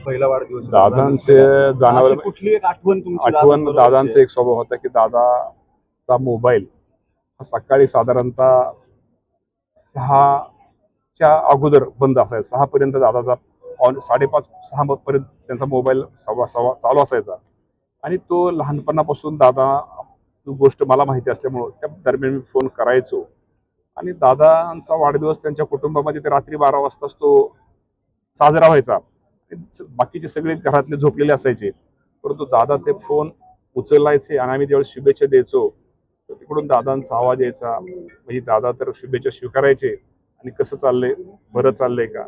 पहिला वाढदिवस दादांचे जाणवलं कुठली एक आठवण दादांचा एक स्वभाव होता की दादाचा मोबाईल सकाळी साधारणतः 6च्या अगोदर बंद असायचा. 6 पर्यंत दादाचा 5:30-6 पर्यंत त्यांचा मोबाईल सव्वा चालू असायचा. आणि तो लहानपणापासून दादा गोष्ट मला माहिती असल्यामुळं त्या दरम्यान मी फोन करायचो. आणि दादांचा वाढदिवस त्यांच्या कुटुंबामध्ये ते रात्री 12 वाजताच तो साजरा व्हायचा. बाकीचे सगळे घरातले झोपलेले असायचे, परंतु दादा ते फोन उचलायचे आणि आम्ही ज्यावेळेस शुभेच्छा द्यायचो तर तिकडून दादांचा आवाज यायचा. म्हणजे दादा तर शुभेच्छा स्वीकारायचे आणि कसं चाललंय, बरं चाललंय का,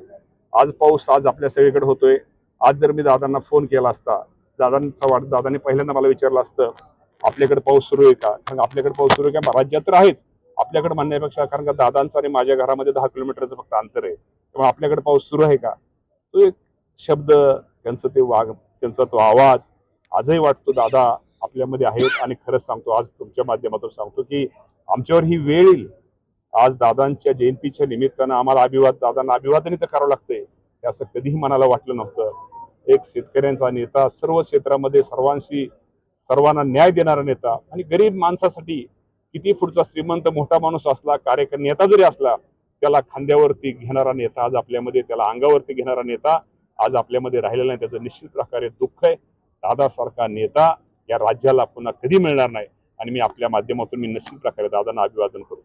आज पाऊस आज आपल्या सगळीकडे होतोय. आज जर मी दादांना फोन केला असता, दादांनी पहिल्यांदा मला विचारलं असतं आपल्याकडे पाऊस सुरू आहे का. कारण आपल्याकडे पाऊस सुरू आहे का, राज्यात तर आहेच आपल्याकडे म्हणण्यापेक्षा, कारण का दादांचं आणि माझ्या घरामध्ये 10 किलोमीटरचं फक्त अंतर आहे. त्यामुळे आपल्याकडे पाऊस सुरू आहे का, तो एक शब्द, त्यांचं ते त्यांचा तो आवाज आजही वाटतो दादा आपल्यामध्ये आहेत. आणि खरंच सांगतो, आज तुमच्या माध्यमातून सांगतो की आमच्यावर ही वेळ येईल. आज दादांच्या जयंतीच्या निमित्तानं आम्हाला दादांना अभिवादन तर करावं लागतंय, हे असं कधीही मनाला वाटलं नव्हतं. एक शेतकऱ्यांचा नेता, सर्व क्षेत्रामध्ये सर्वांना न्याय देणारा नेता, आणि गरीब माणसासाठी किती पुढचा श्रीमंत मोठा माणूस असला, कार्यकर्ता नेता जरी असला, त्याला खांद्यावरती घेणारा नेता आज आपल्यामध्ये, त्याला अंगावरती घेणारा नेता आज आपल्यामध्ये राहिलेला नाही. त्याचं निश्चित प्रकारे दुःख आहे. दादासारखा नेता या राज्याला पुन्हा कधी मिळणार नाही. आणि मी आपल्या माध्यमातून निश्चित प्रकारे दादांना अभिवादन करतो.